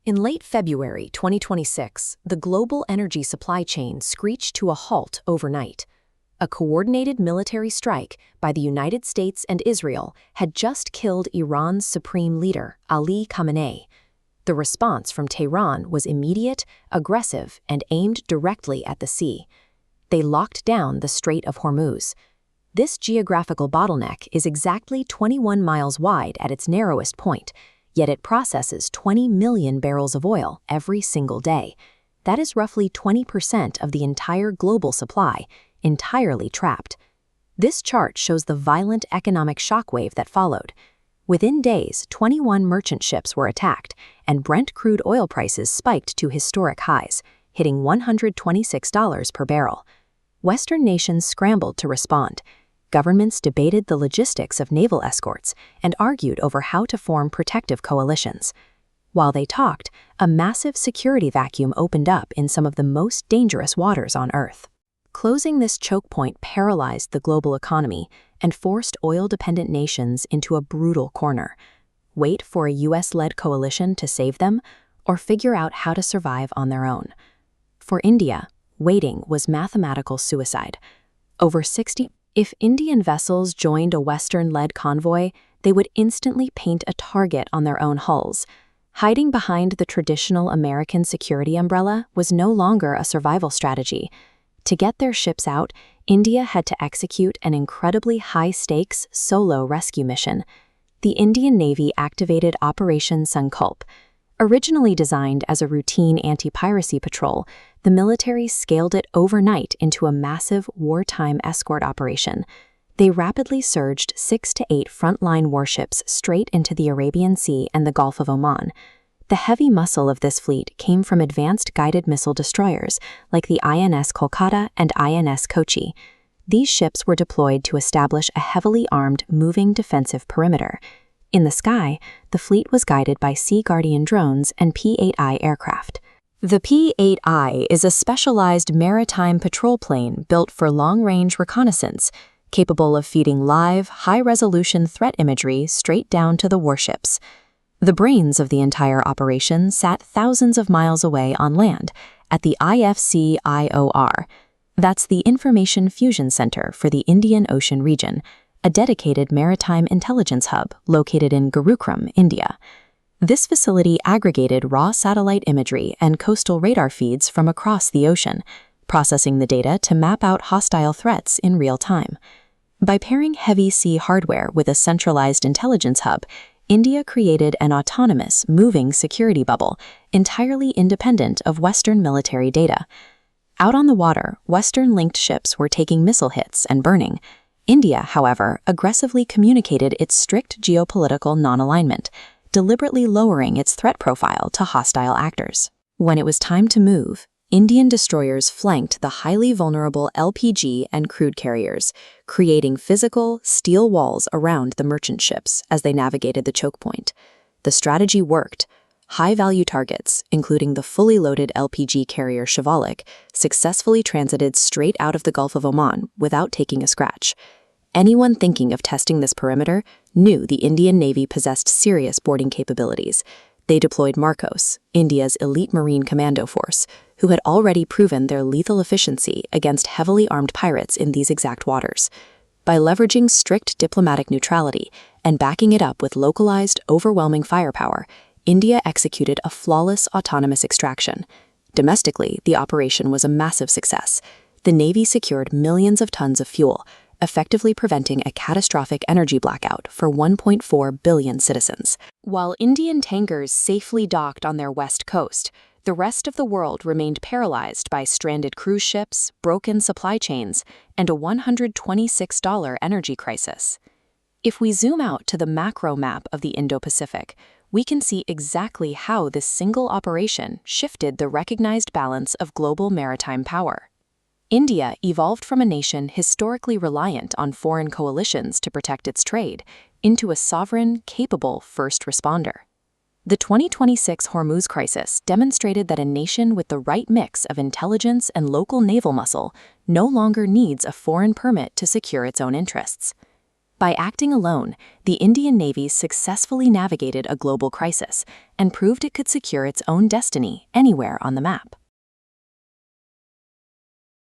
In late February 2026, the global energy supply chain screeched to a halt overnight. A coordinated military strike by the United States and Israel had just killed Iran's supreme leader, Ali Khamenei. The response from Tehran was immediate, aggressive, and aimed directly at the sea. They locked down the Strait of Hormuz. This geographical bottleneck is exactly 21 miles wide at its narrowest point, yet it processes 20 million barrels of oil every single day. That is roughly 20% of the entire global supply, entirely trapped. This chart shows the violent economic shockwave that followed. Within days, 21 merchant ships were attacked, and Brent crude oil prices spiked to historic highs, hitting $126 per barrel. Western nations scrambled to respond. Governments debated the logistics of naval escorts and argued over how to form protective coalitions. While they talked, a massive security vacuum opened up in some of the most dangerous waters on Earth. Closing this choke point paralyzed the global economy and forced oil-dependent nations into a brutal corner. Wait for a US-led coalition to save them, or figure out how to survive on their own. For India, waiting was mathematical suicide. If Indian vessels joined a Western-led convoy, they would instantly paint a target on their own hulls. Hiding behind the traditional American security umbrella was no longer a survival strategy. To get their ships out, India had to execute an incredibly high-stakes solo rescue mission. The Indian Navy activated Operation Sankalp. Originally designed as a routine anti-piracy patrol, the military scaled it overnight into a massive wartime escort operation. They rapidly surged 6 to 8 frontline warships straight into the Arabian Sea and the Gulf of Oman. The heavy muscle of this fleet came from advanced guided missile destroyers like the INS Kolkata and INS Kochi. These ships were deployed to establish a heavily armed moving defensive perimeter. In the sky, the fleet was guided by Sea Guardian drones and P-8I aircraft. The P-8I is a specialized maritime patrol plane built for long-range reconnaissance, capable of feeding live, high-resolution threat imagery straight down to the warships. The brains of the entire operation sat thousands of miles away on land, at the IFC-IOR. That's the Information Fusion Center for the Indian Ocean region, a dedicated maritime intelligence hub located in Gurugram, India. This facility aggregated raw satellite imagery and coastal radar feeds from across the ocean, processing the data to map out hostile threats in real time. By pairing heavy sea hardware with a centralized intelligence hub, India created an autonomous, moving security bubble entirely independent of Western military data. Out on the water, Western-linked ships were taking missile hits and burning. India, however, aggressively communicated its strict geopolitical non-alignment, deliberately lowering its threat profile to hostile actors. When it was time to move, Indian destroyers flanked the highly vulnerable LPG and crude carriers, creating physical, steel walls around the merchant ships as they navigated the choke point. The strategy worked. High-value targets, including the fully loaded LPG carrier Shivalik, successfully transited straight out of the Gulf of Oman without taking a scratch. Anyone thinking of testing this perimeter knew the Indian Navy possessed serious boarding capabilities. They deployed Marcos, India's elite marine commando force, who had already proven their lethal efficiency against heavily armed pirates in these exact waters. By leveraging strict diplomatic neutrality and backing it up with localized, overwhelming firepower, India executed a flawless autonomous extraction. Domestically, the operation was a massive success. The Navy secured millions of tons of fuel, effectively preventing a catastrophic energy blackout for 1.4 billion citizens. While Indian tankers safely docked on their west coast, the rest of the world remained paralyzed by stranded cruise ships, broken supply chains, and a $126 energy crisis. If we zoom out to the macro map of the Indo-Pacific, we can see exactly how this single operation shifted the recognized balance of global maritime power. India evolved from a nation historically reliant on foreign coalitions to protect its trade into a sovereign, capable first responder. The 2026 Hormuz crisis demonstrated that a nation with the right mix of intelligence and local naval muscle no longer needs a foreign permit to secure its own interests. By acting alone, the Indian Navy successfully navigated a global crisis and proved it could secure its own destiny anywhere on the map.